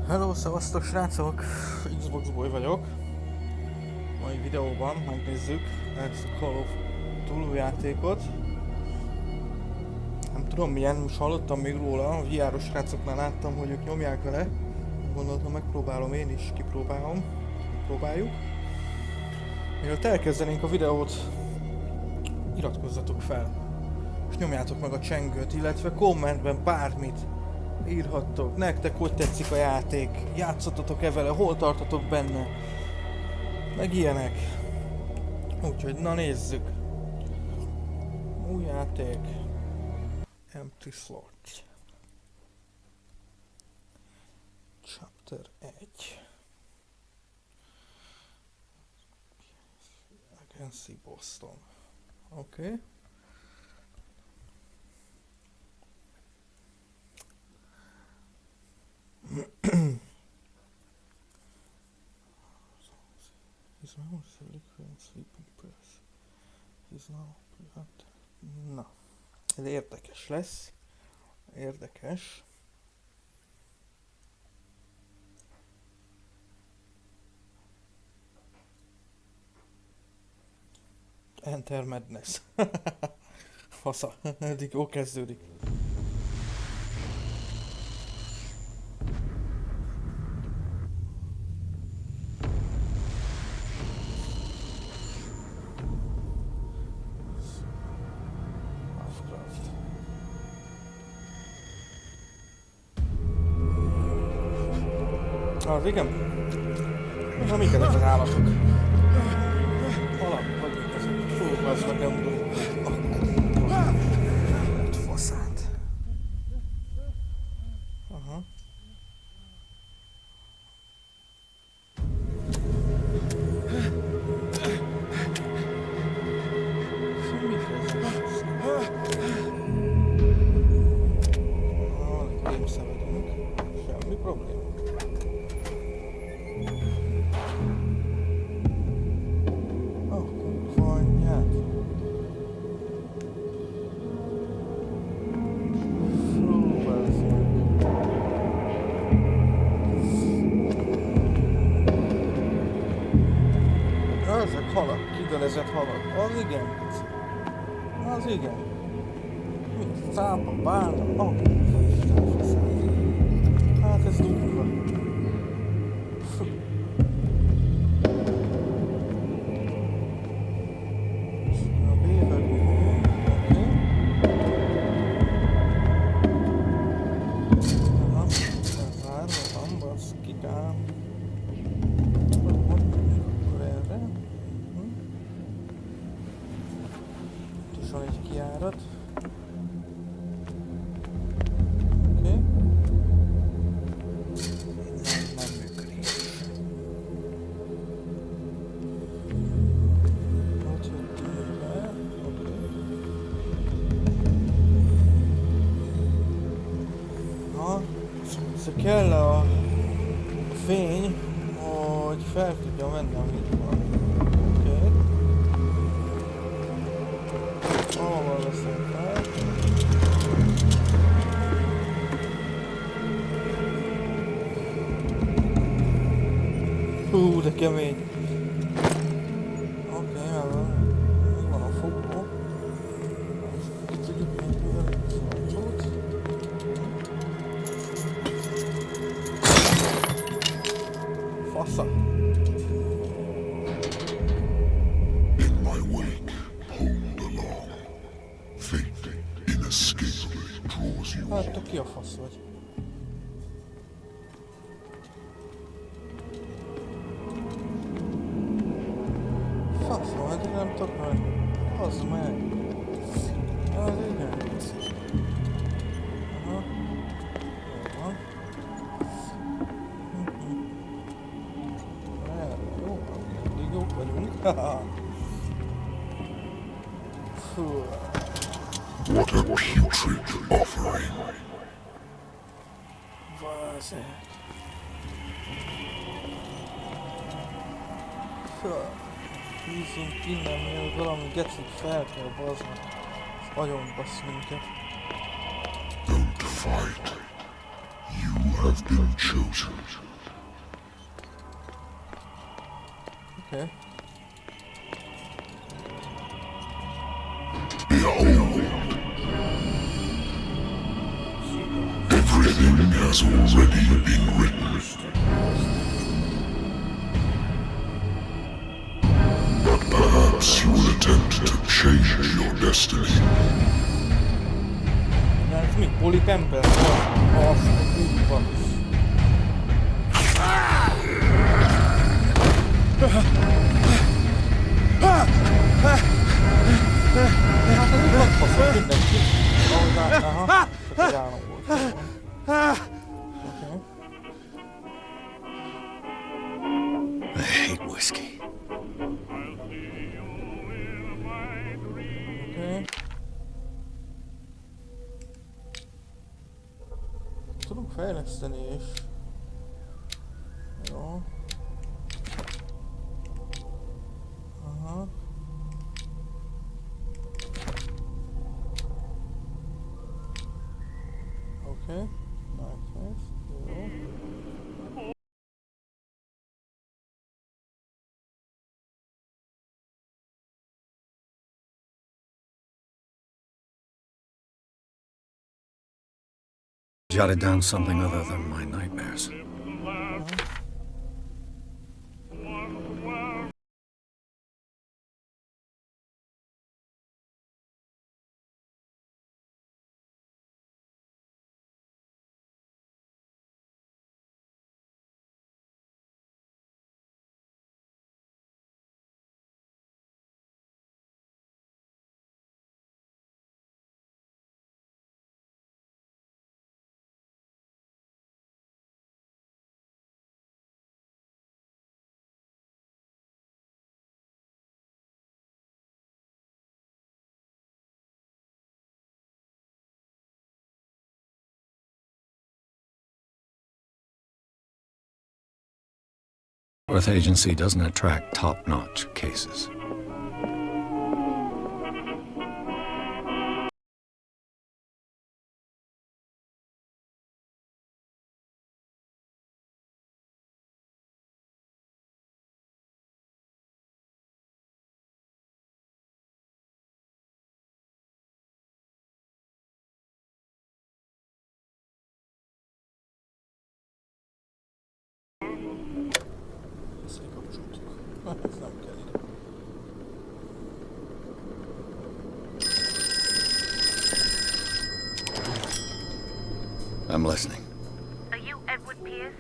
Hello, szevasztok srácok! Xbox Boy vagyok. Mai videóban megnézzük ezt a Call of Cthulhu játékot. Nem tudom milyen, most hallottam még róla, a VR-os srácoknál láttam, hogy ők nyomják vele. Gondoltam, megpróbálom én is, kipróbáljuk. Mielőtt elkezdenénk a videót, iratkozzatok fel, és nyomjátok meg a csengőt, illetve kommentben bármit írhattok, nektek hogy tetszik a játék, játszottatok-e vele, hol tartotok benne, meg ilyenek. Úgyhogy na nézzük. Új játék. Empty Slot. Chapter 1. Agency Boston. Oké. Okay. He's now silicon sleeping press. He's now prevent. Na, ez érdekes lesz. Érdekes. Enter Madness. Fasza, eddig jó kezdődik. Az igen? Na mik ezek az állatok? Valami, vagy mik ezek? Fú, az meg nem tudom. Lett faszát. Aha. Semmi kezdés. Nem szenvedünk. Semmi probléma. Ezek halak, kidelezett halak. Az igen. Az igen. Mi? Cápa, bálna? Oh, hát ez durva. A bévegő. Oké. Aha, ez zárva van, baszkik ám. Van egy kijárat. Oké. Okay. Nem működik. Ott jöttünk be. Oké. Na, ez kell a fény, hogy fel tudja menni, amit van. Oké. Ahol veszem fel. Hú, de kemény. Oké, még van a fogó. Ki tudjuk megművelni a szajtót. Fasza. Hát te ki a fasz vagy? Fasz vagy, de nem tudok meg. Az meg. Az igen. Aha. Jó van. Erre jó van, mindig jók vagyunk. Fú. What a putrid offering. Vazeg. Húzzunk innen, mielőtt valami gecit fel kell bazni. És agyon basz minket. Don't fight. You have been chosen. Okay. Behold. Everything has already been written. But perhaps you will attempt to change your destiny. Ez mi? Polipember? Azt úgy van. Hát ez úgy megfaszol mindenki. Ahogy aha, csak egy állam volt. Oké. I hate whiskey. Oké. Tudunk fejleszteni is. Jó. Aha. Oké. Nice. Jó. Jotted down something other than my nightmares. Earth Agency doesn't attract top-notch cases. Ezt kikapcsoltuk. Ez nem kell ide. I'm listening. Are you Edward Pierce,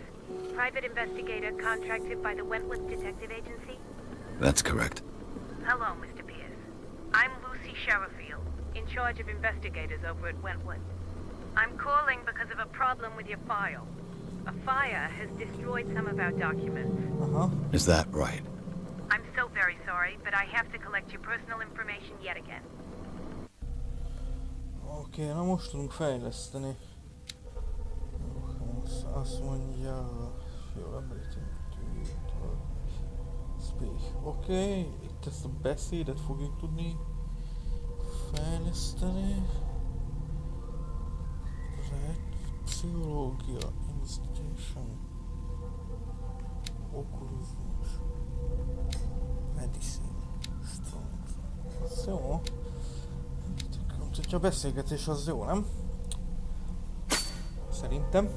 private investigator contracted by the Wentworth Detective Agency? That's correct. Hello, Mr. Pierce. I'm Lucy Sherrifield, in charge of investigators over at Wentworth. I'm calling because of a problem with your file. A fire has destroyed some of our documents. Aha. Is that right? I'm so very sorry, but I have to collect your personal information yet again. Oké, na most tudunk fejleszteni. Azt mondja... Jó, speak. Oké, itt ezt a beszédet fogjuk tudni fejleszteni. Pszichológia, institution, okulizmus, medicine, strength. Az jó. Hogyha a beszélgetés az jó, nem? Szerintem.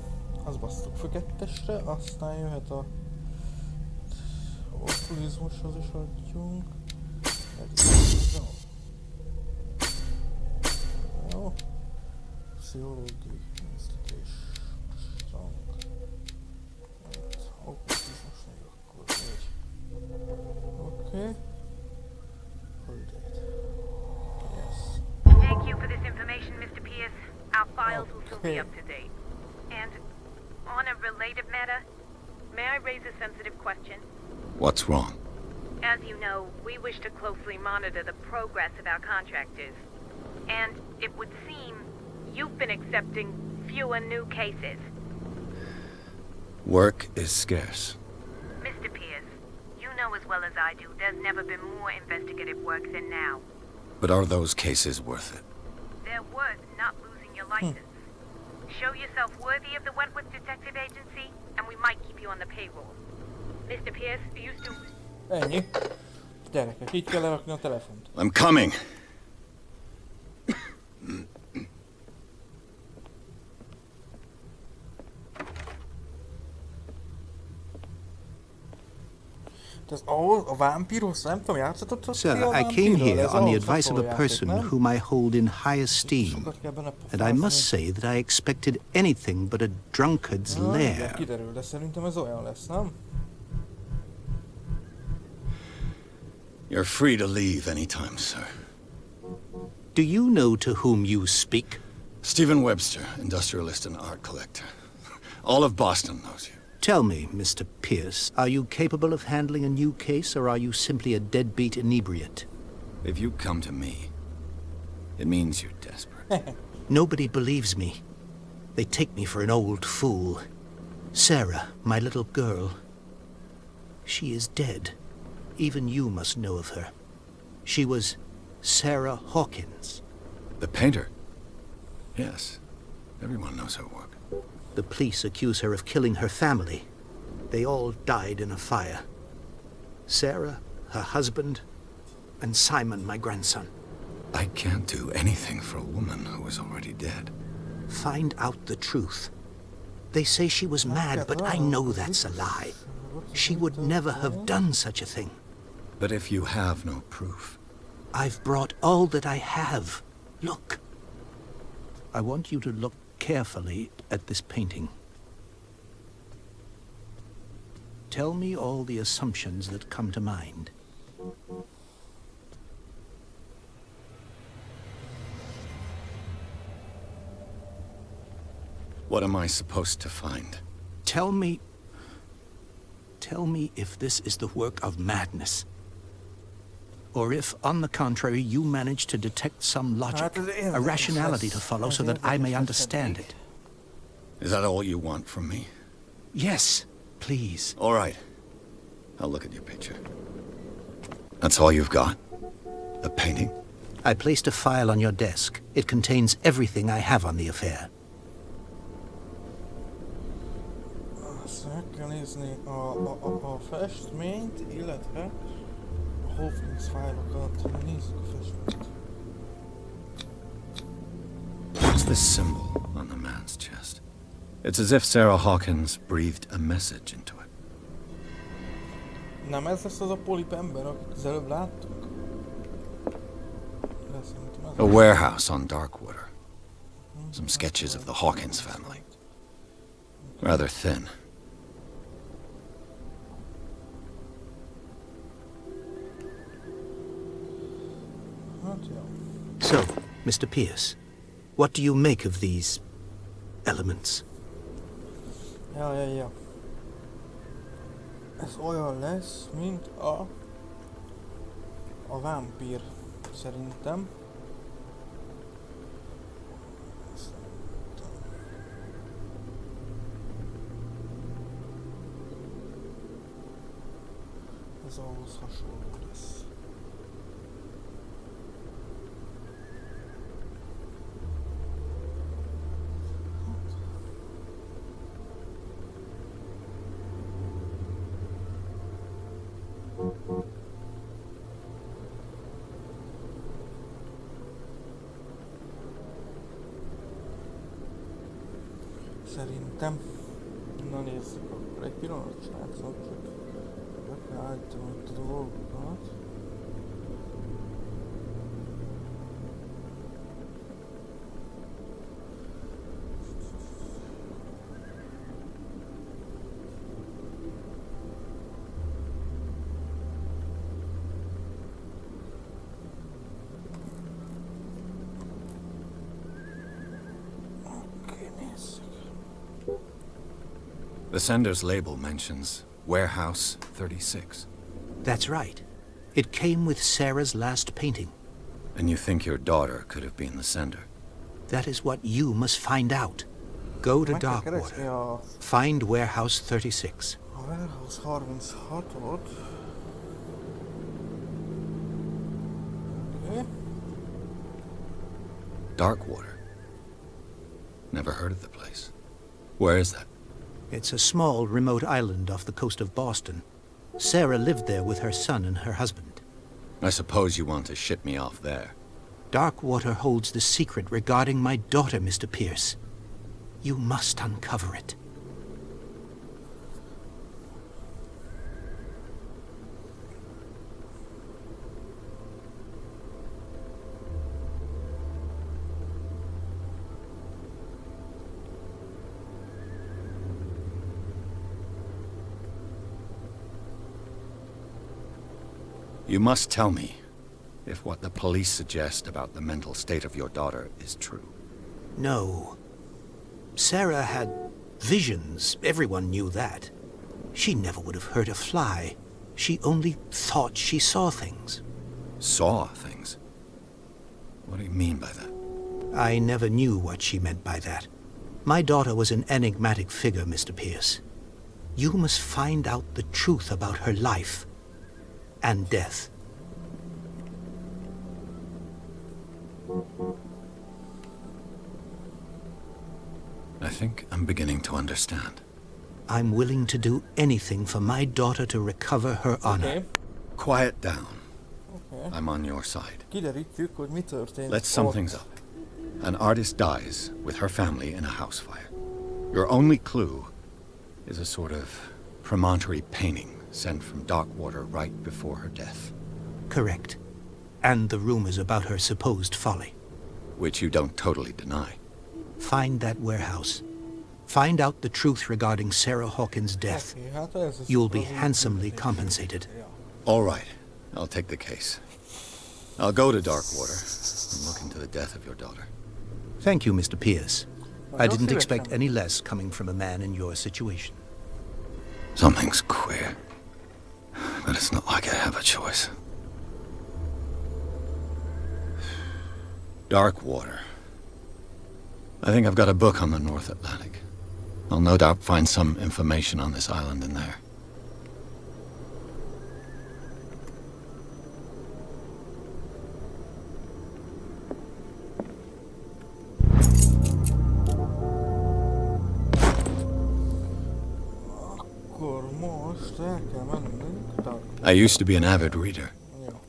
Azt basztuk fel 2-esre, aztán jöhet a okulizmushoz is adjunk. Medicine, jó. Pszichológia, institution, strength. Okulizmus még akkor 4. Oké. Hold it. Yes. Thank you for this information, Mr. Pierce. Our files will still be up to date. And on a related matter, may I raise a sensitive question? What's wrong? As you know, we wish to closely monitor the progress of our contractors. And it would seem you've been accepting fewer new cases. Work is scarce. Mr. Pierce, you know as well as I do there's never been more investigative work than now. But are those cases worth it? They're worth not losing your license. Show yourself worthy of the Wentworth Detective Agency, and we might keep you on the payroll. Mr. Pierce, are you still... Ennyi. Gyerekek, így kell lerakni a telefont. I'm coming. Ez ahhoz a vámpíros, nem tudom, játszatott a Sir, I came here on the advice of a person whom I hold in high esteem, and I must say that I expected anything but a drunkard's lair. Kiderül, de szerintem ez olyan lesz, nem? You're free to leave anytime, sir. Do you know to whom you speak? Stephen Webster, industrialist and art collector. All of Boston knows you. Tell me, Mr. Pierce, are you capable of handling a new case, or are you simply a deadbeat inebriate? If you come to me, it means you're desperate. Nobody believes me. They take me for an old fool. Sarah, my little girl, she is dead. Even you must know of her. She was Sarah Hawkins. The painter? Yes. Everyone knows her work. The police accuse her of killing her family. They all died in a fire. Sarah, her husband, and Simon, my grandson. I can't do anything for a woman who is already dead. Find out the truth. They say she was mad, but I know that's a lie. She would never have done such a thing. But if you have no proof... I've brought all that I have. Look. I want you to look carefully at this painting. Tell me all the assumptions that come to mind. What am I supposed to find? Tell me if this is the work of madness. Or if, on the contrary, you manage to detect some logic, a rationality to follow so that I may understand it. Is that all you want from me? Yes, please. All right. I'll look at your picture. That's all you've got? A painting? I placed a file on your desk. It contains everything I have on the affair. Meg kell nézni a festményt, illetve a Hawkins fájlokat. Nézzük a festményt. What's this symbol on the man's chest? It's as if Sarah Hawkins breathed a message into it. Nem ez lesz az a polip ember, akit az előbb láttuk? A warehouse on Darkwater. Some sketches of the Hawkins family. Rather thin. So, Mr. Pierce, what do you make of these elements? Ja. Ez olyan lesz, mint a vámpír, szerintem. Ez ahhoz hasonló lesz. Szerintem... Na nézzük akkor. Egy pillanat, srácok, csak be kell állítom itt a dolgokat. The sender's label mentions Warehouse 36. That's right. It came with Sarah's last painting. And you think your daughter could have been the sender? That is what you must find out. Go to Darkwater. Find Warehouse 36. Warehouse 36-ot. Darkwater. Never heard of the place. Where is that? It's a small, remote island off the coast of Boston. Sarah lived there with her son and her husband. I suppose you want to ship me off there. Darkwater holds the secret regarding my daughter, Mr. Pierce. You must uncover it. You must tell me if what the police suggest about the mental state of your daughter is true. No. Sarah had visions. Everyone knew that. She never would have hurt a fly. She only thought she saw things. Saw things? What do you mean by that? I never knew what she meant by that. My daughter was an enigmatic figure, Mr. Pierce. You must find out the truth about her life and death. I think I'm beginning to understand. I'm willing to do anything for my daughter to recover her honor. Oké. Quiet down. Okay. I'm on your side. Kiderítjük, hogy mi történt. Let's sum ott. things up. An artist dies with her family in a house fire. Your only clue is a sort of promontory painting sent from Darkwater right before her death. Correct. And the rumors about her supposed folly. Which you don't totally deny. Find that warehouse. Find out the truth regarding Sarah Hawkins' death. Oké, hát ez az You'll be az handsomely úgy- compensated. Ja. All right. I'll take the case. I'll go to Darkwater and look into the death of your daughter. Thank you, Mr. Pierce. I Nagyon didn't expect szívesen. any less coming from a man in your situation. Something's queer. But it's not like I have a choice. Darkwater. I think I've got a book on the North Atlantic. I'll no doubt find some information on this island in there. Akkor most el kell mennünk I used to be an avid reader. Ja.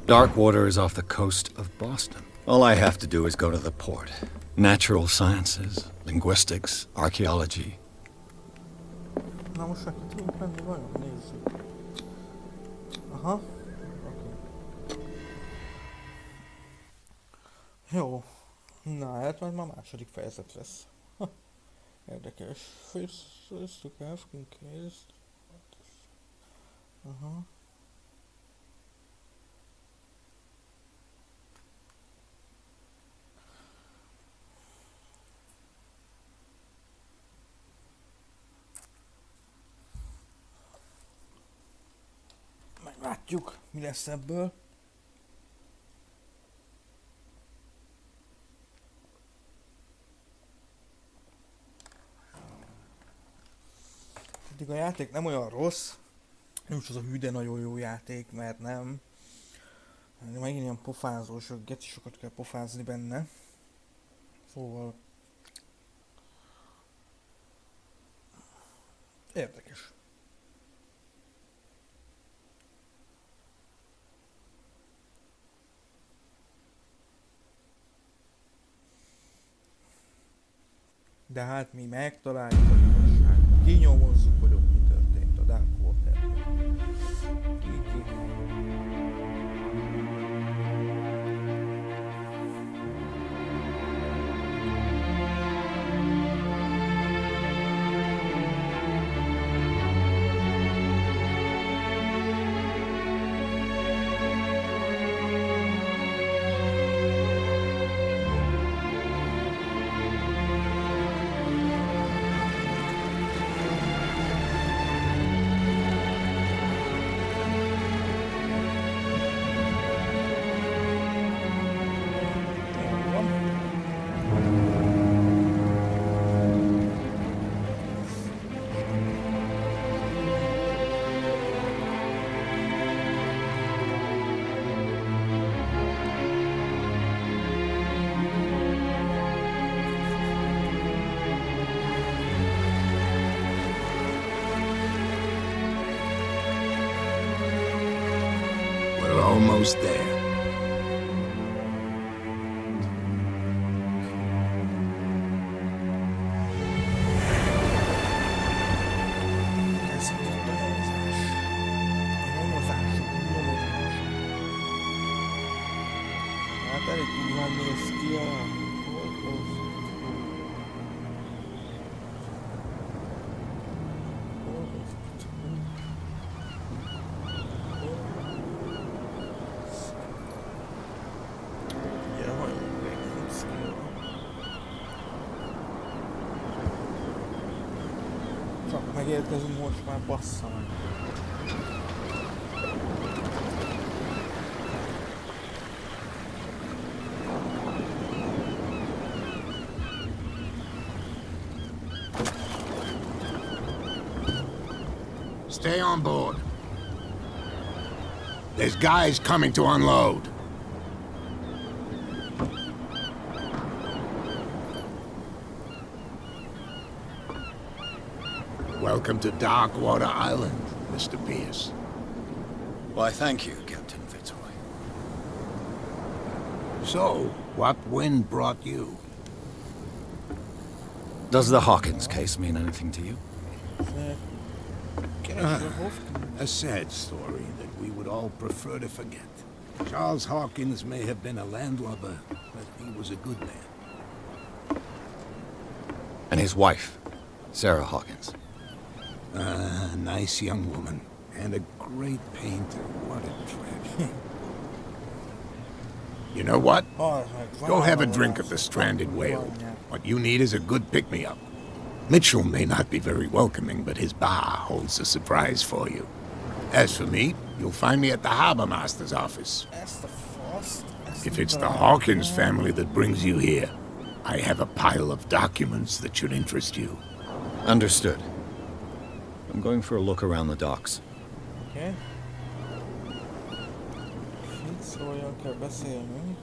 Darkwater is off the coast of Boston. All I have to do is go to the port. Natural sciences, linguistics, archaeology. Na most neki tudunk menni vajon? Nézzük. Aha. Oké. Jó. Na, hát majd már második fejezet lesz. Ha. Érdekes. First to have in case. Aha. Meglátjuk, mi lesz ebből. Eddig a játék nem olyan rossz. Nem is az a hű, de nagyon jó játék, mert nem. De megint ilyen pofázós, gecisokat kell pofázni benne. Szóval... Érdekes. De hát mi megtaláljuk a igazságot. Kinyomozzuk, hogy ott mi történt a Darkwaterben. Ki. almost there. Kezdődött a nyomozás. A nyomozás. Hát elég durván néz ki a... Csak megérkezünk most már, bassza meg. Stay on board. There's guys coming to unload. Welcome to Darkwater Island, Mr. Pierce. Why, thank you, Captain Fitzroy. So, what wind brought you? Does the Hawkins case mean anything to you? A sad story that we would all prefer to forget. Charles Hawkins may have been a landlubber, but he was a good man. And his wife, Sarah Hawkins. A nice young woman, and a great painter. What a tragedy. You know what? Go have a drink of the stranded whale. What you need is a good pick-me-up. Mitchell may not be very welcoming, but his bar holds a surprise for you. As for me, you'll find me at the harbor master's office. If it's the Hawkins family that brings you here, I have a pile of documents that should interest you. Understood. I'm going for a look around the docks. Okay. Fitzroy-jal kell beszélnünk.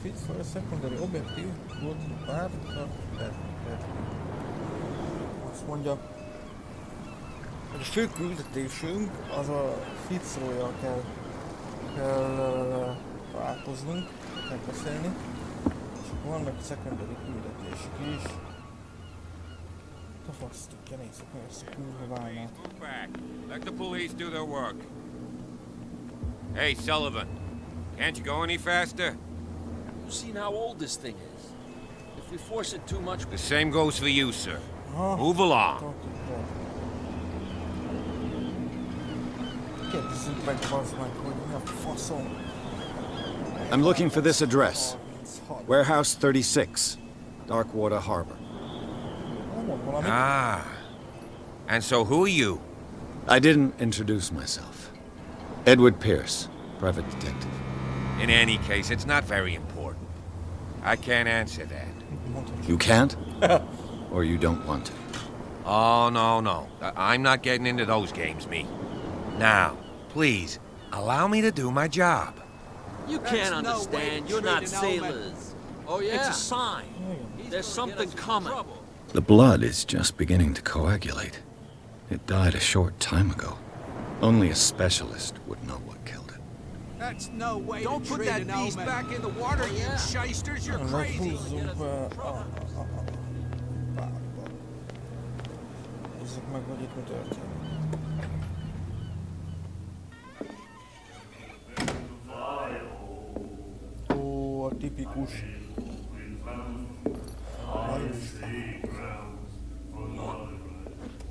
Fitzroy a secondary objective would have azt mondja, hogy a fő küldetésünk az a Fitzroy-jal kell találkoznunk, megbeszélni. És vannak secondary küldetések is. A fasz tudja, nézzük meg ezt a kurva válnát. Let the police do their work. Hey, Sullivan, can't you go any faster? You've seen how old this thing is. If we force it too much... The same goes for you, sir. Move along. Kérdezzünk meg, bazd meg, hogy mi a faszom. I'm looking for this address. Warehouse 36, Darkwater Harbor. Ah. And so who are you? I didn't introduce myself. Edward Pierce, private detective. In any case, it's not very important. I can't answer that. You can't? Or you don't want to? Oh, no. I'm not getting into those games, me. Now, please, allow me to do my job. You can't understand. You're not sailors. Oh, yeah? It's a sign. There's something coming. The blood is just beginning to coagulate. It died a short time ago. Only a specialist would know what killed it. That's no way. Don't put that beast back in the water, you shysters. You're crazy. Nézzük meg, hogy itt mi történik. Ó, a tipikus.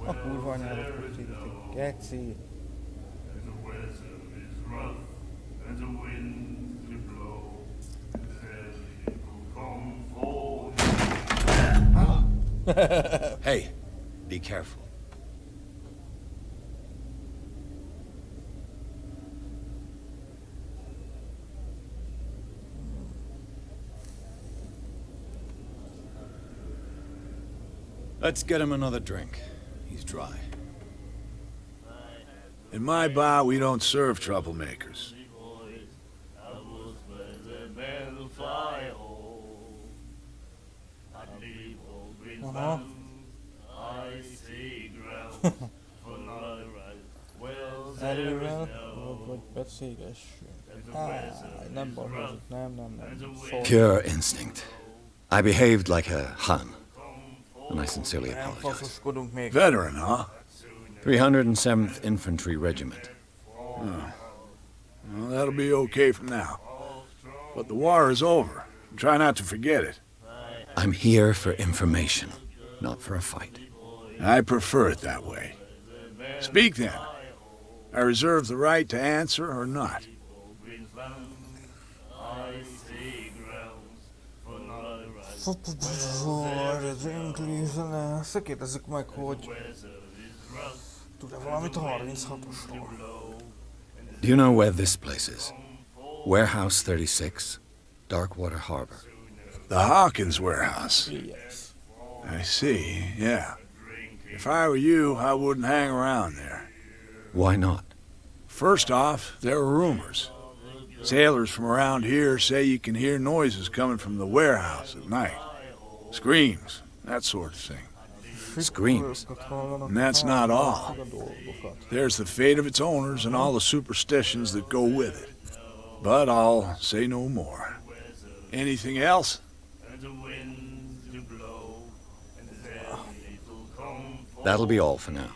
A kurva anyádat kötik, geci. Hey, be careful. Let's get him another drink. He's dry. In my bar, we don't serve troublemakers. erővel, vagy beszélgessünk. Nem balhozott, nem. Pure instinct. I behaved like a Hun, and I sincerely Nem apologize. faszoskodunk még. Veteran, huh? 307th Infantry Regiment. Well, that'll be okay for now. But the war is over. Try not to forget it. I'm here for information, not for a fight. I prefer it that way. Speak then. I reserve the right to answer or not. Kérdezzük meg, hogy tud-e valamit a 36-osról. Do you know where this place is? Warehouse 36, Darkwater Harbor. The Hawkins warehouse. Yes. I see, yeah. If I were you, I wouldn't hang around there. Why not? First off, there are rumors. Sailors from around here say you can hear noises coming from the warehouse at night. Screams, that sort of thing. Screams. And that's not all. There's the fate of its owners and all the superstitions that go with it. But I'll say no more. Anything else? That'll be all for now.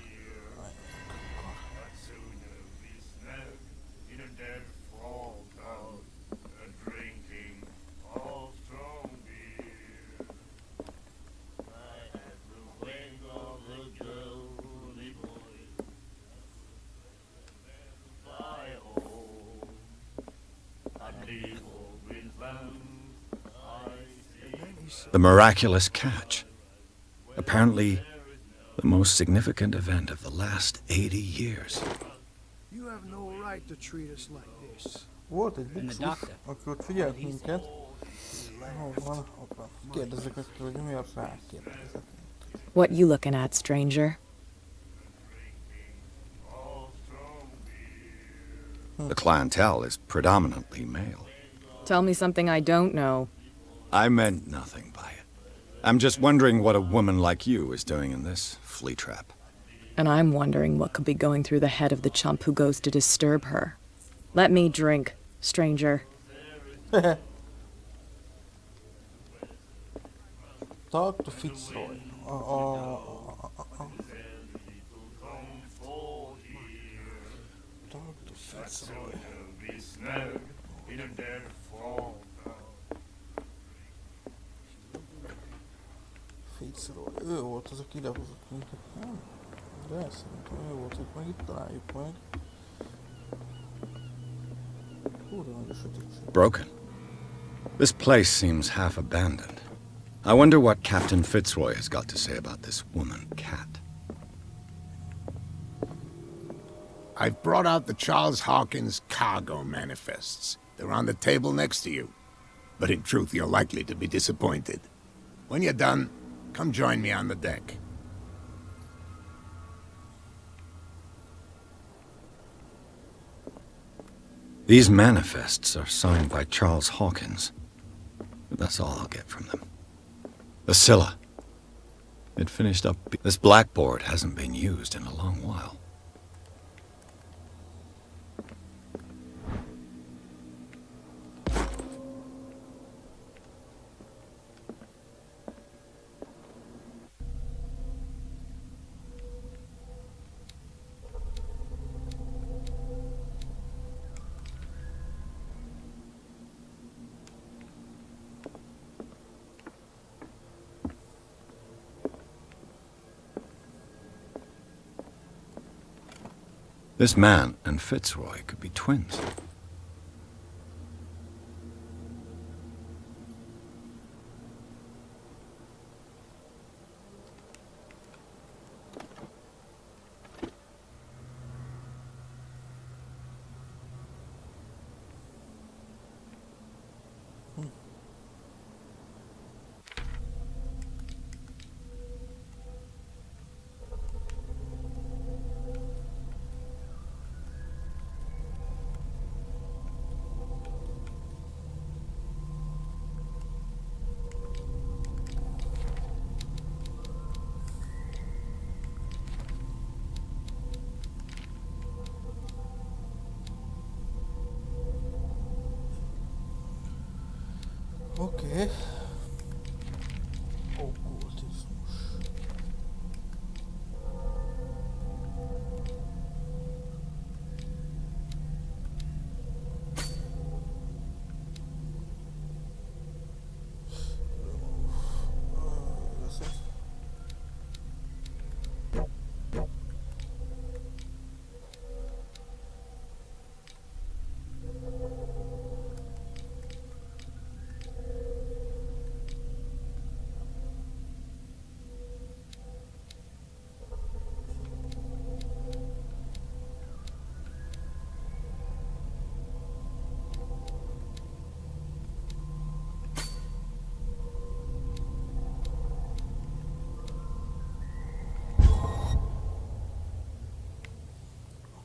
The miraculous catch. Apparently, the most significant event of the last 80 years. You have no right to treat us like this. Volt egy buksus, aki ott figyelt minket. Hol van? Hoppá. Kérdezzük meg, hogy mi a rá kérdezett. What you looking at, stranger? The clientele is predominantly male. Tell me something I don't know. I meant nothing by it. I'm just wondering what a woman like you is doing in this flea trap. And I'm wondering what could be going through the head of the chump who goes to disturb her. Let me drink, stranger. Talk to Fitzroy. Talk to Fitzroy. Fitzroy. Ő volt az, aki idehozott minket, nem? De szerintem ő volt, hogy meg itt találjuk meg. Kurva nagy a sötétség. Broken. This place seems half abandoned. I wonder what Captain Fitzroy has got to say about this woman cat. I've brought out the Charles Hawkins cargo manifests. They're on the table next to you. But in truth, you're likely to be disappointed. When you're done, come join me on the deck. These manifests are signed by Charles Hawkins. But that's all I'll get from them. The Scylla. It finished up. This blackboard hasn't been used in a long while. This man and Fitzroy could be twins. Oké. Okkultizmus.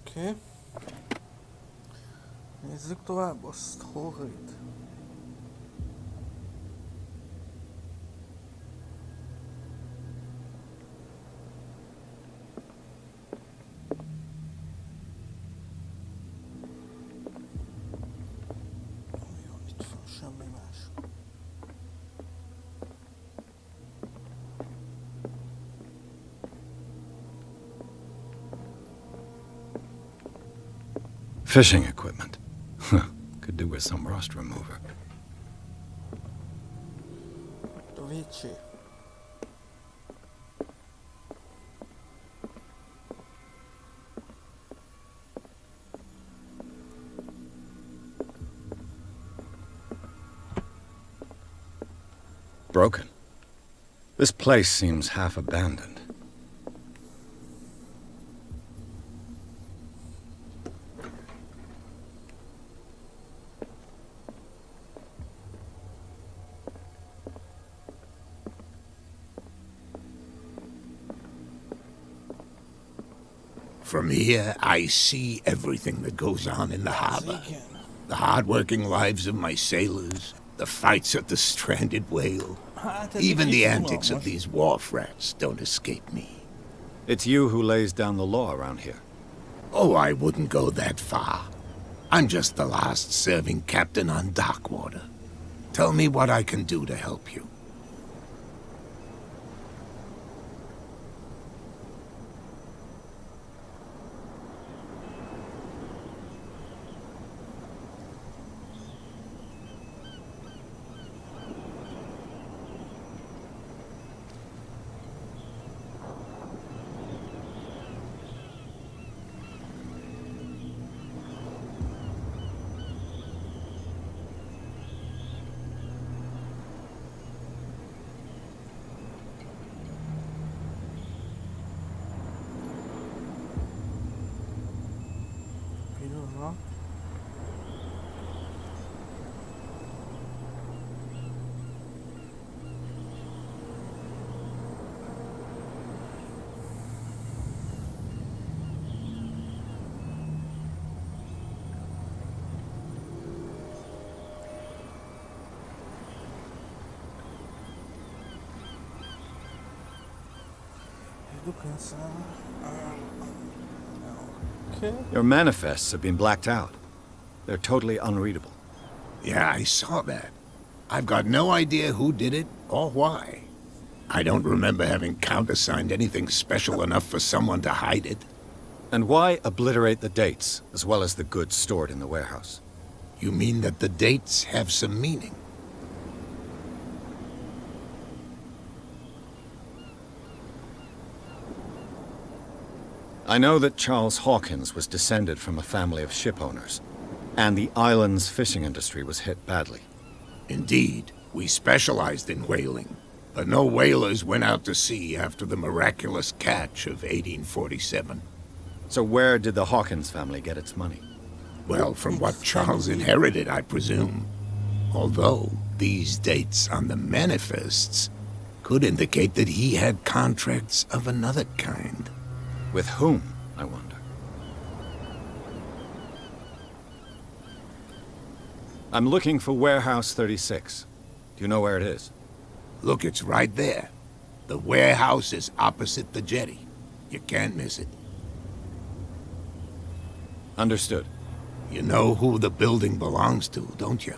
Oké. Nézzük tovább azt, Horrid. Jó, itt van semmi más. Fishing equipment. Could do with some rust remover. Dovicsi. Broken. This place seems half abandoned. From here, I see everything that goes on in the harbor. The hard-working lives of my sailors, the fights at the stranded whale. Even the antics of these wharf rats don't escape me. It's you who lays down the law around here. Oh, I wouldn't go that far. I'm just the last serving captain on Darkwater. Tell me what I can do to help you. Your manifests have been blacked out. They're totally unreadable. Yeah, I saw that. I've got no idea who did it or why. I don't remember having countersigned anything special enough for someone to hide it. And why obliterate the dates, as well as the goods stored in the warehouse? You mean that the dates have some meaning? I know that Charles Hawkins was descended from a family of ship owners, and the island's fishing industry was hit badly. Indeed, we specialized in whaling, but no whalers went out to sea after the miraculous catch of 1847. So where did the Hawkins family get its money? Well, from what Charles inherited, I presume. Although, these dates on the manifests could indicate that he had contracts of another kind. With whom, I wonder? I'm looking for Warehouse 36. Do you know where it is? Look, it's right there. The warehouse is opposite the jetty. You can't miss it. Understood. You know who the building belongs to, don't you?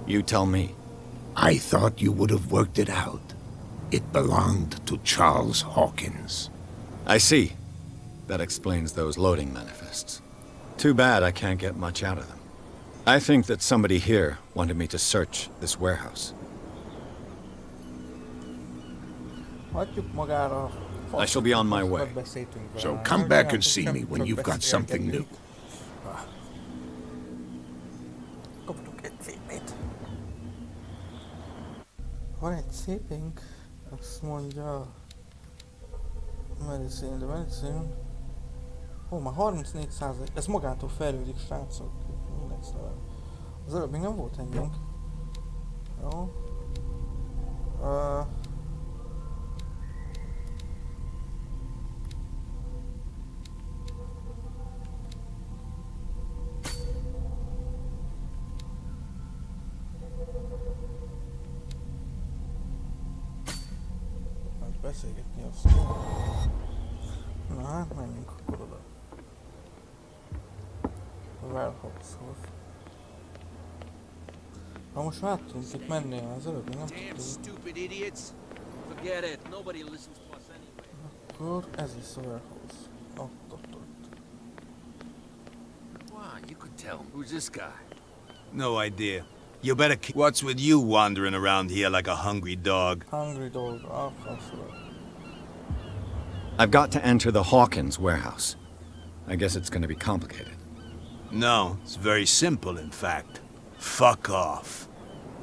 You tell me. I thought you would have worked it out. It belonged to Charles Hawkins. I see. That explains those loading manifests. Too bad I can't get much out of them. I think that somebody here wanted me to search this warehouse. Hagyjuk magára. I shall be on my way. So come back and see me when you've got something new. Kaptunk egy címét. Van egy szépünk, azt mondja... Medicine. Ó, már 34%. Ez magától fejlődik, srácok. Az előbb még nem volt ennyünk. Jó. Beszélgetni azt. Na hát, menjünk akkor oda. A warehouse-hoz. Ha most már tudunk itt menni, az előbb még nem tudtunk. Akkor ez is a warehouse. Ott. Wow, you could tell. Who's this guy? No idea. You better keep... What's with you wandering around here like a hungry dog? Hungry dog, I've got to enter the Hawkins warehouse. I guess it's going to be complicated. No, it's very simple, in fact. Fuck off.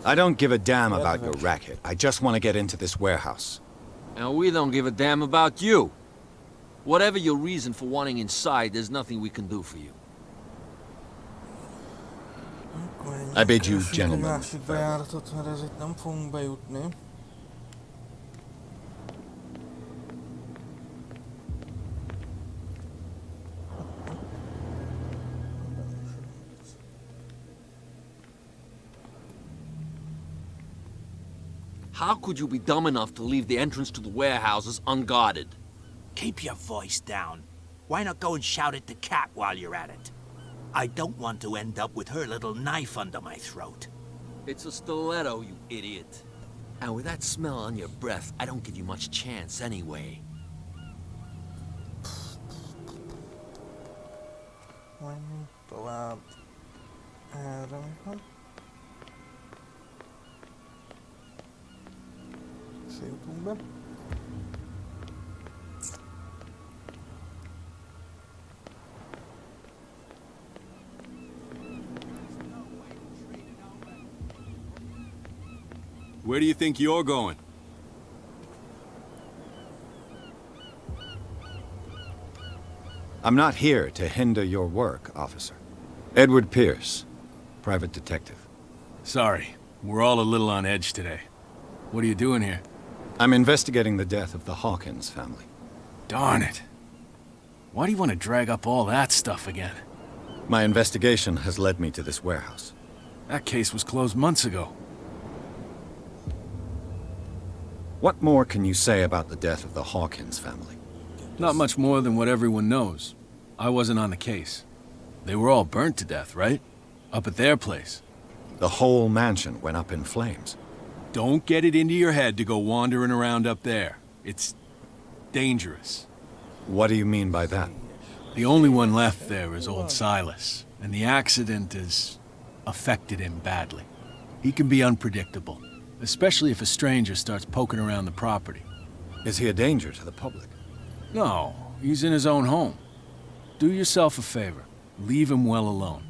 I don't give a damn about your racket. I just want to get into this warehouse. And we don't give a damn about you. Whatever your reason for wanting inside, there's nothing we can do for you. I bid you, gentlemen. Másik bejáratot, mert ez itt nem fogunk bejutni. How could you be dumb enough to leave the entrance to the warehouses unguarded? Keep your voice down. Why not go and shout at the cat while you're at it? I don't want to end up with her little knife under my throat. It's a stiletto, you idiot. And with that smell on your breath, I don't give you much chance anyway. Menjünk tovább. Erre mi van? Jutunk be. Where do you think you're going? I'm not here to hinder your work, officer. Edward Pierce, private detective. Sorry, we're all a little on edge today. What are you doing here? I'm investigating the death of the Hawkins family. Darn it. Why do you want to drag up all that stuff again? My investigation has led me to this warehouse. That case was closed months ago. What more can you say about the death of the Hawkins family? Not much more than what everyone knows. I wasn't on the case. They were all burnt to death, right? Up at their place. The whole mansion went up in flames. Don't get it into your head to go wandering around up there. It's dangerous. What do you mean by that? The only one left there is old Silas, and the accident has affected him badly. He can be unpredictable, especially if a stranger starts poking around the property. Is he a danger to the public? No, he's in his own home. Do yourself a favor. Leave him well alone.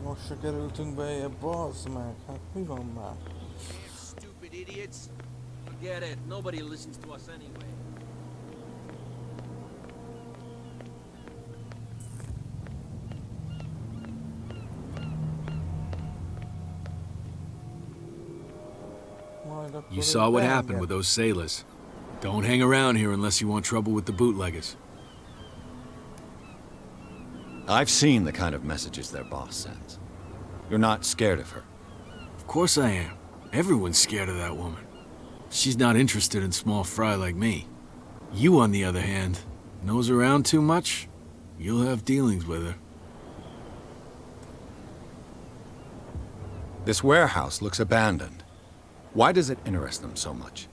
Most se kerültünk bejebb, bazd meg, hát mi van már? Stupid idiots. Forget it, nobody listens to us anyway. You saw what happened with those sailors. Don't hang around here unless you want trouble with the bootleggers. I've seen the kind of messages their boss sends. You're not scared of her? Of course I am. Everyone's scared of that woman. She's not interested in small fry like me. You, on the other hand, nose around too much, you'll have dealings with her. This warehouse looks abandoned. Why does it interest them so much?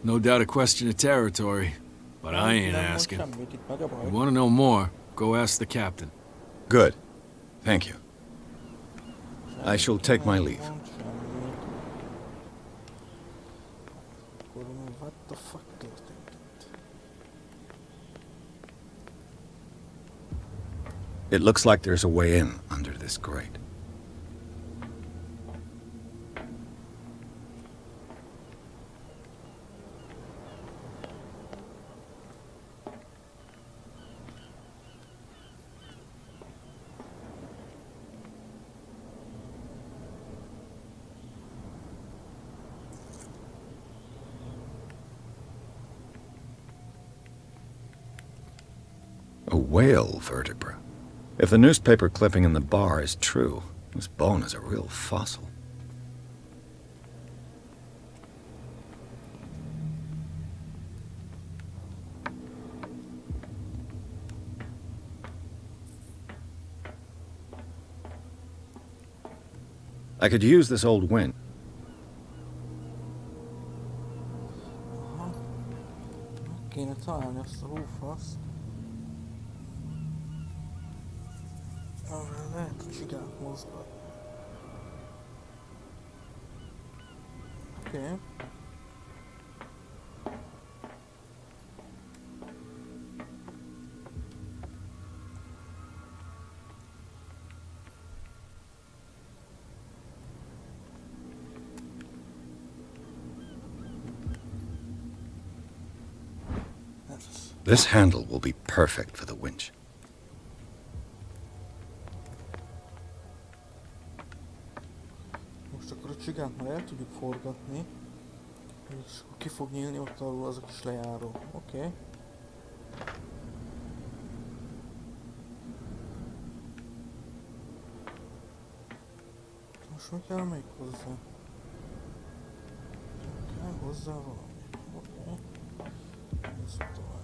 No doubt a question of territory, but I ain't asking. You want to know more, go ask the captain. Good. Thank you. I shall take my leave. What the fuck történt? It looks like there's a way in under this grate. A whale vertebra. If the newspaper clipping in the bar is true, this bone is a real fossil. I could use this old winch. Kéne találni azt a lófaszt. Arra lehet, hogy csigát mozgat. Oké. This handle will be perfect for the winch. Most akkor a csigát már el tudjuk forgatni, és ki fog nyílni ott alul az a kis lejáró. Oké. Most mi kell még hozzá? Kell hozzá valami. Oké. Nézzük tovább.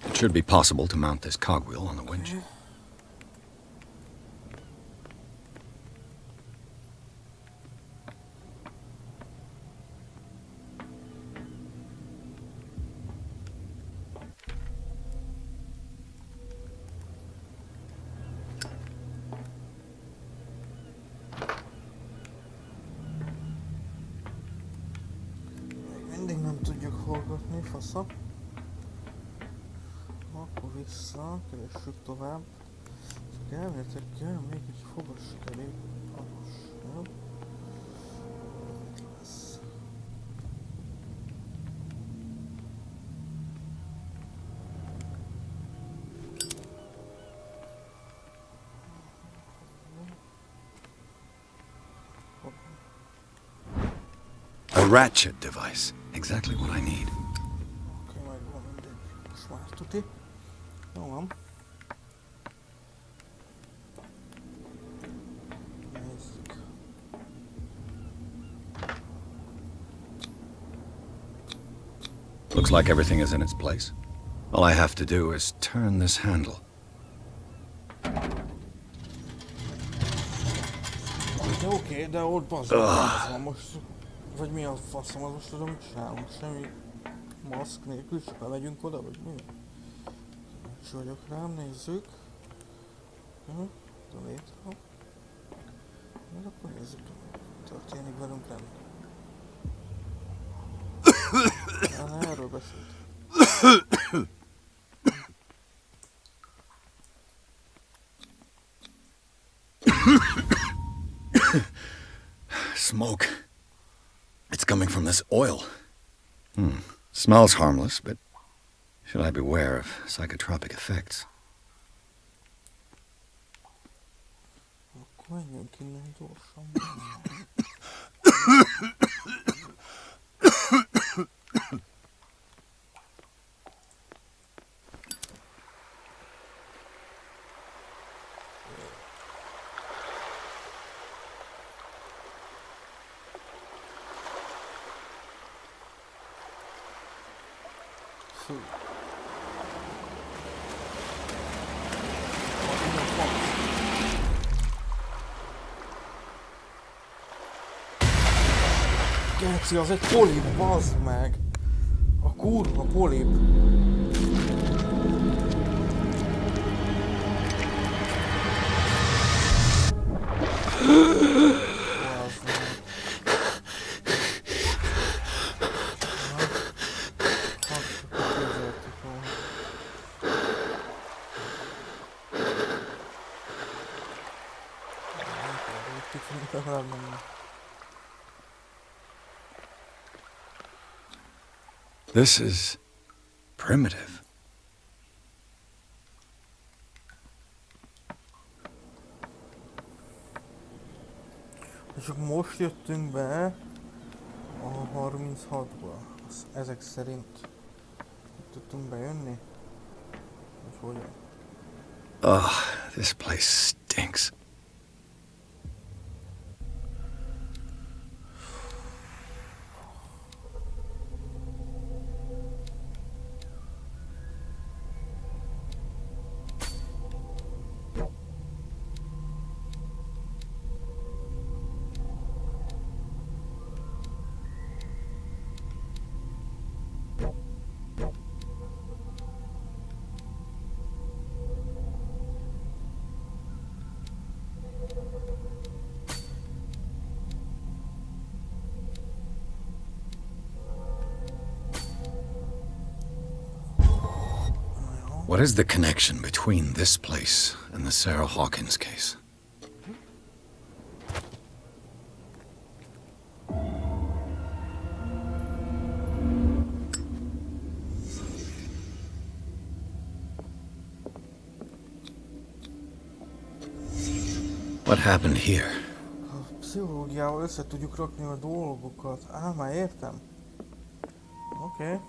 It should be possible to mount this cogwheel on the winch. Még mindig nem tudjuk forgatni, fasza. Akkor vissza, keressük tovább. Csak elméletileg kell még egy fogassuk elég alaposabb. Ez. A ratchet device. Exactly what I need. Oké, megvan mindegy. Most már tuti. Jó van. Nézzük. Looks like everything is in its place. All I have to do is turn this handle. De oké, de ott bazdmeg most. Vagy mi a faszom, az most tudom, mit csinálunk? Semmi maszk nélkül, csak bemegyünk oda, vagy mi? Kíváncsi vagyok rám, nézzük. A létre. Mert akkor nézzük, mi történik velünk rendben. Erről beszélt. Smoke. It's coming from this oil. Smells harmless, but should I beware of psychotropic effects? Akkor menjünk innen gyorsan. Cthulhu. Geci, az egy polip, bazd meg! A kurva polip! This is primitive. Csak most jöttünk be a 36-ba. Ezek szerint tudtunk bejönni? Vagy hogyan? Oh, this place stinks. What is the connection between this place and the Sarah Hawkins case? What happened here? A pszichológiával össze tudjuk rakni a dolgokat. Á, már értem. Oké.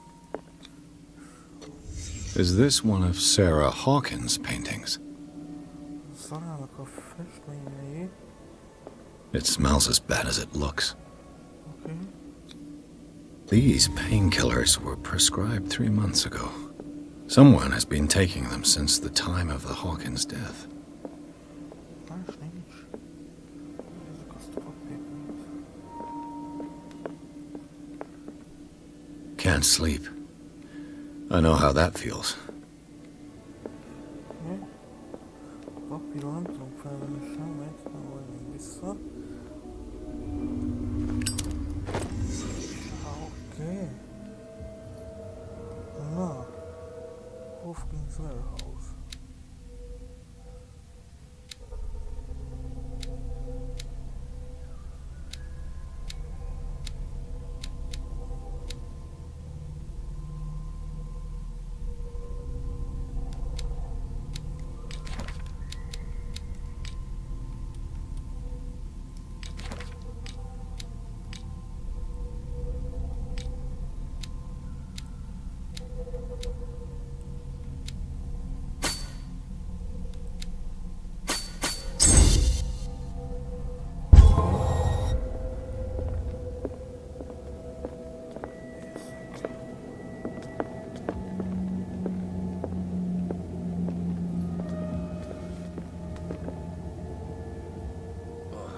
Is this one of Sarah Hawkins' paintings? Szarának a festményei. It smells as bad as it looks. Okay. These painkillers were prescribed 3 months ago. Someone has been taking them since the time of the Hawkins' death. Más nincs. Ezek azt a papírt. Can't sleep. I know how that feels. Papíron nem tudunk felvenni semmit, nem vagyunk vissza. Oké. Na. Hopkins Warehouse.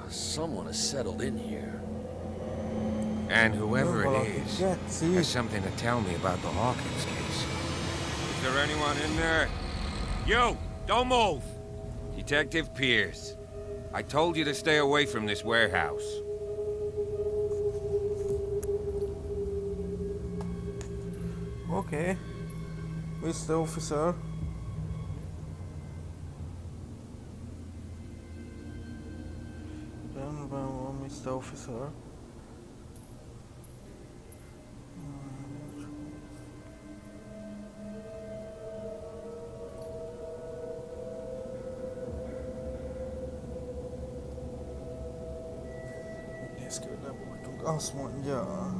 Someone has settled in here. And whoever it is has something to tell me about the Hawkins case. Is there anyone in there? You! Don't move! Detective Pierce. I told you to stay away from this warehouse. Okay. Mr. Officer. Mr. Officer. Nézd ki, hogy nem voltunk. Azt mondja...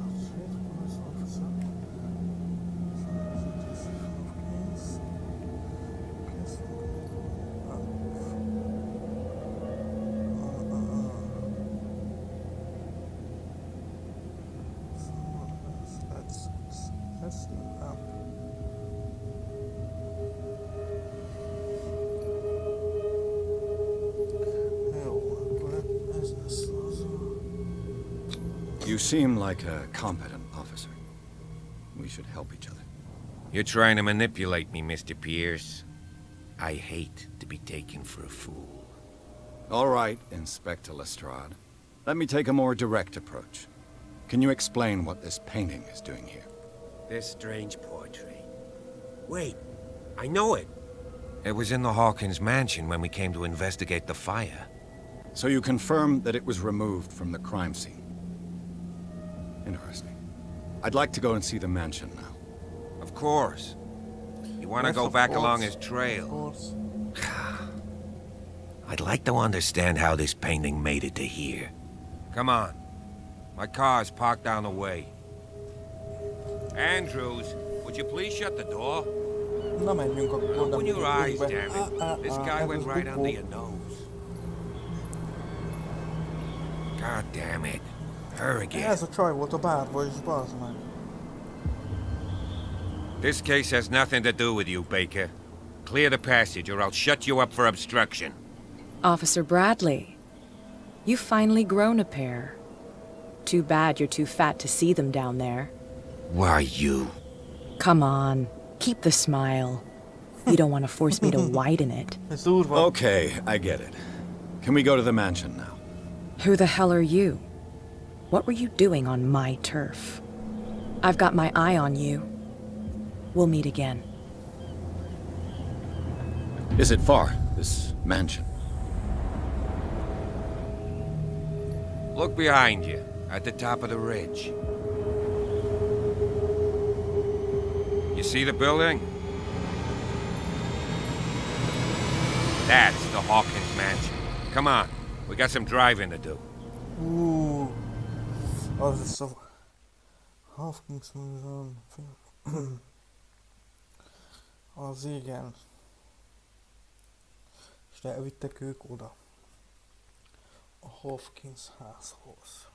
You seem like a competent officer. We should help each other. You're trying to manipulate me, Mr. Pierce. I hate to be taken for a fool. All right, Inspector Lestrade. Let me take a more direct approach. Can you explain what this painting is doing here? This strange portrait. Wait, I know it. It was in the Hawkins mansion when we came to investigate the fire. So you confirm that it was removed from the crime scene? Interesting. I'd like to go and see the mansion now. Of course. You want to go back along his trail? I'd like to understand how this painting made it to here. Come on. My car's parked down the way. Andrews, would you please shut the door? Na menjünk akkor. Open your eyes, damn it. This guy went right under your nose. God damn it. Her again. Ez a csaj volt a bárba is, bazd meg. This case has nothing to do with you, Baker. Clear the passage or I'll shut you up for obstruction. Officer Bradley, you've finally grown a pair. Too bad you're too fat to see them down there. Why you? Come on, keep the smile. You don't want to force me to widen it. Okay, I get it. Can we go to the mansion now? Who the hell are you? What were you doing on my turf? I've got my eye on you. We'll meet again. Is it far, this mansion? Look behind you, at the top of the ridge. You see the building? That's the Hawkins mansion. Come on, we got some driving to do. Az is a Hawkins Museum. Az igen. És elvittek ők oda. A Hawkins házhoz.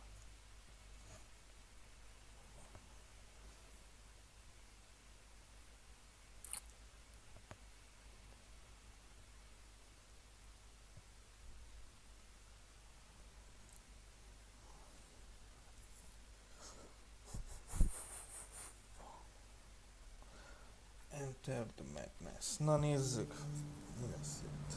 Enter the Madness. Na nézzük. Mi lesz itt.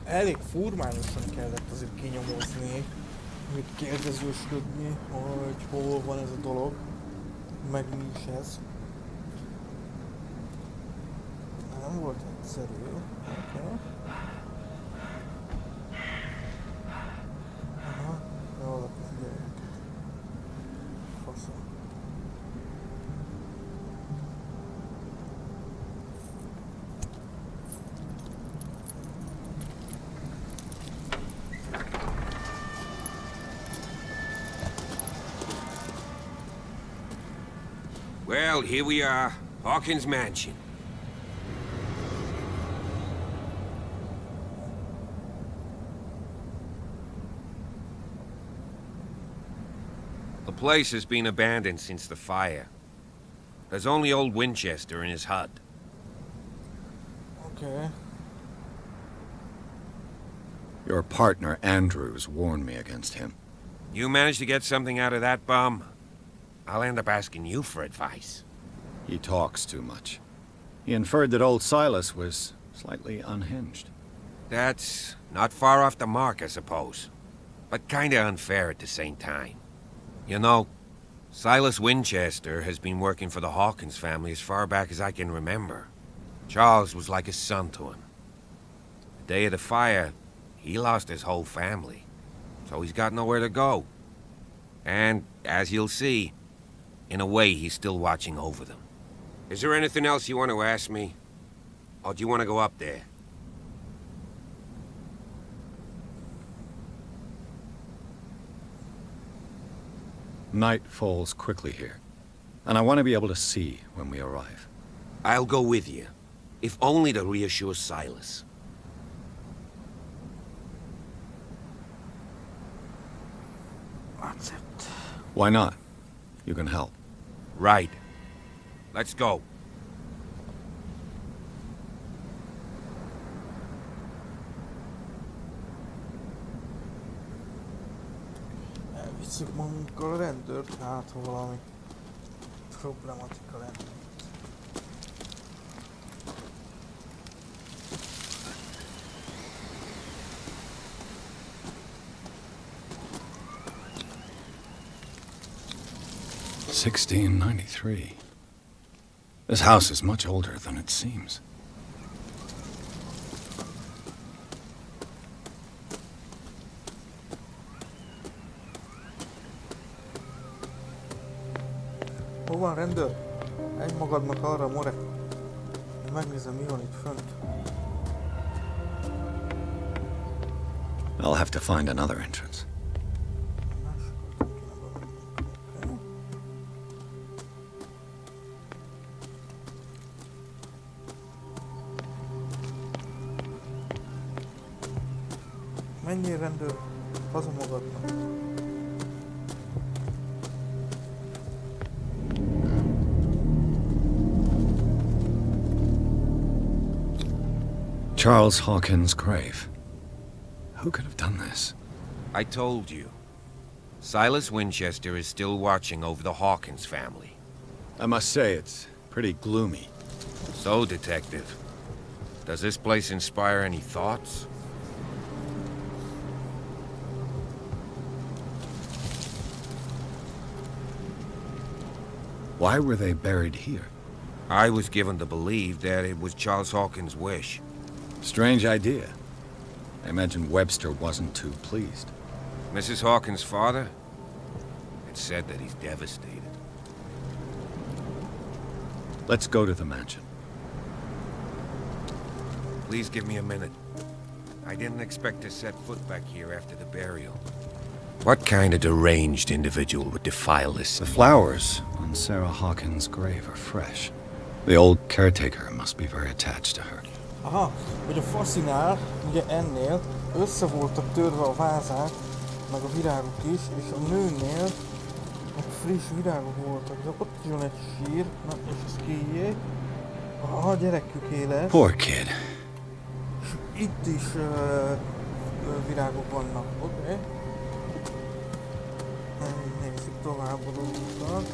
Elég furmányosan kellett azért kinyomozni, hogy kérdezősködni, hogy hol van ez a dolog, meg mi is ez. Nem volt egyszerű. Okay. Aha, jó, akkor figyeljünk. Faszom. Well, here we are, Hawkins Mansion. The place has been abandoned since the fire. There's only old Winchester in his hut. Okay. Your partner, Andrews, warned me against him. You managed to get something out of that bum? I'll end up asking you for advice. He talks too much. He inferred that old Silas was slightly unhinged. That's not far off the mark, I suppose. But kinda unfair at the same time. You know, Silas Winchester has been working for the Hawkins family as far back as I can remember. Charles was like a son to him. The day of the fire, he lost his whole family. So he's got nowhere to go. And, as you'll see, in a way, he's still watching over them. Is there anything else you want to ask me? Or do you want to go up there? Night falls quickly here, and I want to be able to see when we arrive. I'll go with you, if only to reassure Silas. That's it. Why not? You can help. Right. Let's go. Visszük magunkkal a rendőrt, hát ha valami problematika lenne. $1693. This house is much older than it seems. Hol van rendőr? Egy magadnak arra, more. Megnézem, mi van itt fönt. I'll have to find another entrance. Menjél rendőr, haza magadnak. Charles Hawkins' grave. Who could have done this? I told you. Silas Winchester is still watching over the Hawkins family. I must say, it's pretty gloomy. So, Detective, does this place inspire any thoughts? Why were they buried here? I was given to believe that it was Charles Hawkins' wish. Strange idea. I imagine Webster wasn't too pleased. Mrs. Hawkins' father? It's said that he's devastated. Let's go to the mansion. Please give me a minute. I didn't expect to set foot back here after the burial. What kind of deranged individual would defile this? The flowers on Sarah Hawkins' grave are fresh. The old caretaker must be very attached to her. Aha, hogy a faszinál, ugye ennél össze voltak törve a vázák, meg a virágok is, és a nőnél meg friss virágok voltak, de ott is van egy sír, na és ez kié. Aha, gyerekük éles. Poor kid. És itt is virágok vannak, oké. Nézzük tovább a dolgokat.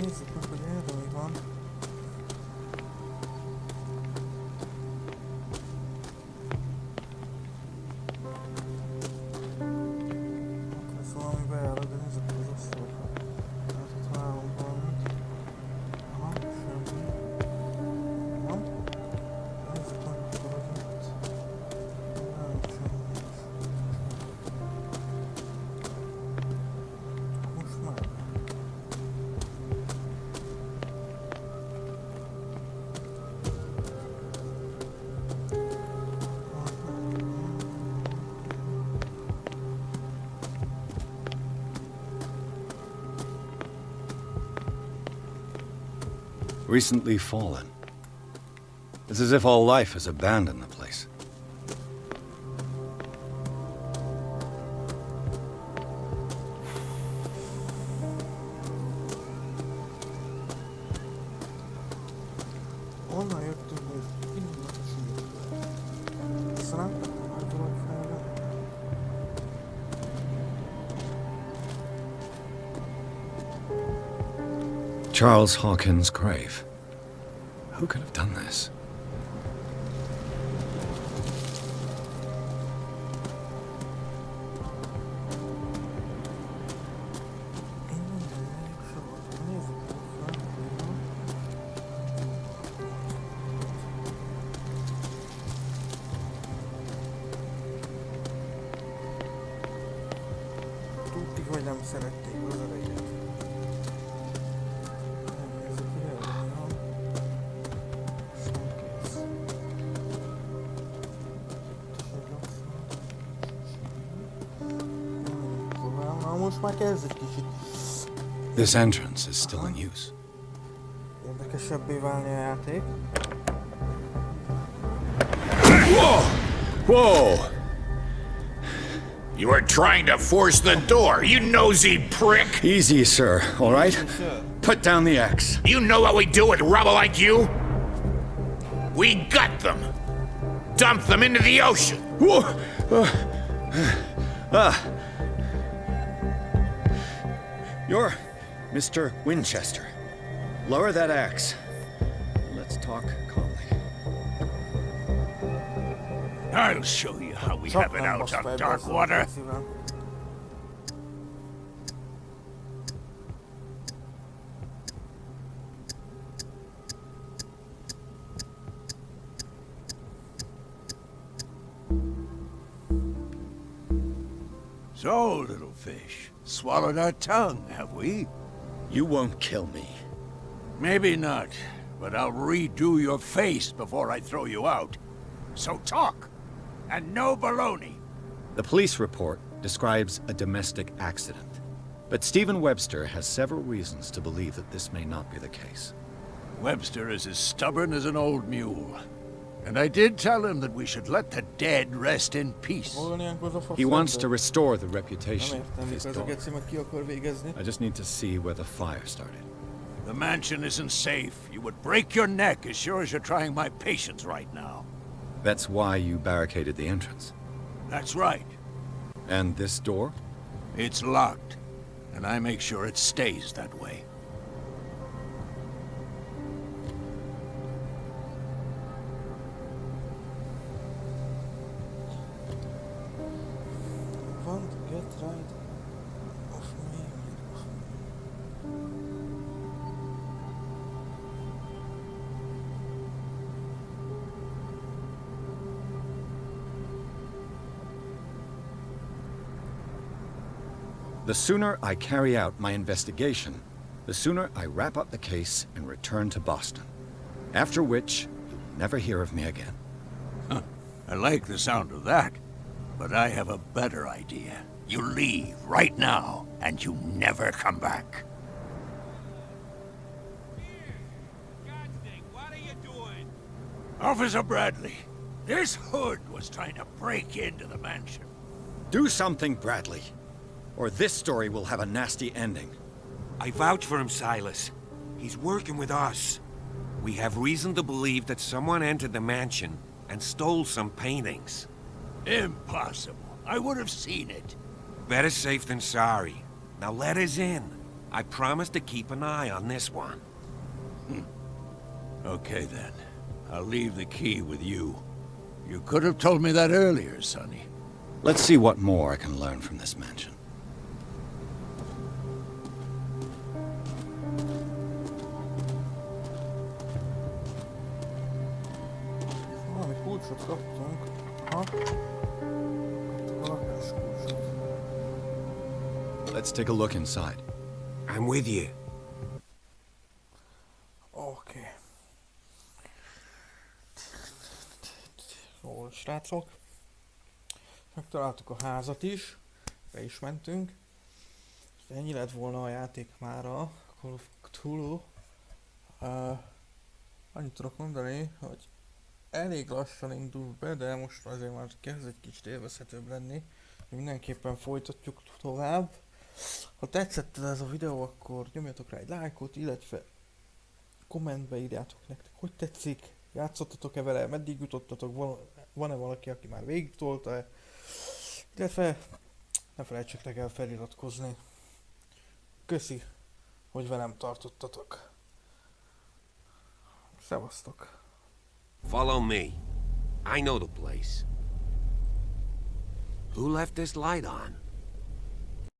Nézzük meg, hogy erre mi van. Ott lesz valami bejárat, de nézzük az asztalokat. Hát ott találunk valamit. Aha, semmi. Nem? Nézzük meg, akkor hogy itt. Nem, semmi is. Most már. Recently fallen. It's as if all life has abandoned the place. Onnan jöttünk, és innen a sírtől. Aztán nem tettem már dolog fejre. Charles Hawkins' grave. Who could have done this? Tudtig, hogy nem szerették az elejét. Nézzük, hogy erre mi van. Aztán kész. Tovább. Na most már kezd egy kicsit This entrance is still in use. érdekesebbé válni a játék. Whoa! You were trying to force the door, you nosy prick! Easy, sir, all right? Put down the axe. You know what we do with rubble like you? We gut them. Dump them into the ocean. Whoa! You're Mr. Winchester. Lower that axe. Let's talk calmly. I'll show you how we have it out on dark water. So, little fish, swallowed our tongue, have we? You won't kill me. Maybe not, but I'll redo your face before I throw you out. So talk, and no baloney. The police report describes a domestic accident, but Stephen Webster has several reasons to believe that this may not be the case. Webster is as stubborn as an old mule. And I did tell him that we should let the dead rest in peace. He wants to restore the reputation of his daughter. I just need to see where the fire started. The mansion isn't safe. You would break your neck as sure as you're trying my patience right now. That's why you barricaded the entrance. That's right. And this door? It's locked, and I make sure it stays that way. The sooner I carry out my investigation, the sooner I wrap up the case and return to Boston. After which, you'll never hear of me again. Huh. I like the sound of that, but I have a better idea. You leave right now, and you never come back. What are you doing? Officer Bradley, this hood was trying to break into the mansion. Do something, Bradley, or this story will have a nasty ending. I vouch for him, Silas. He's working with us. We have reason to believe that someone entered the mansion and stole some paintings. Impossible. I would have seen it. Better safe than sorry. Now let us in. I promise to keep an eye on this one. Okay then. I'll leave the key with you. You could have told me that earlier, Sonny. Let's see what more I can learn from this mansion. Kulcsot kaptunk. Ha? Kaptuk a lakáskulcsot. Let's take a look inside. I'm with you. Oké. Jól, srácok. Megtaláltuk a házat is. Be is mentünk. Ennyi lett volna a játék mára. Call of Cthulhu. Annyit tudok mondani, hogy elég lassan indul be, de most azért már kezd egy kicsit élvezhetőbb lenni. Mindenképpen folytatjuk tovább. Ha tetszett ez a videó, akkor nyomjatok rá egy lájkot, illetve kommentbe írjátok nektek, hogy tetszik, játszottatok-e vele, meddig jutottatok, van-e valaki, aki már végigtolta-e, illetve ne felejtsetek el feliratkozni. Köszi, hogy velem tartottatok. Szevasztok! Follow me. I know the place. Who left this light on?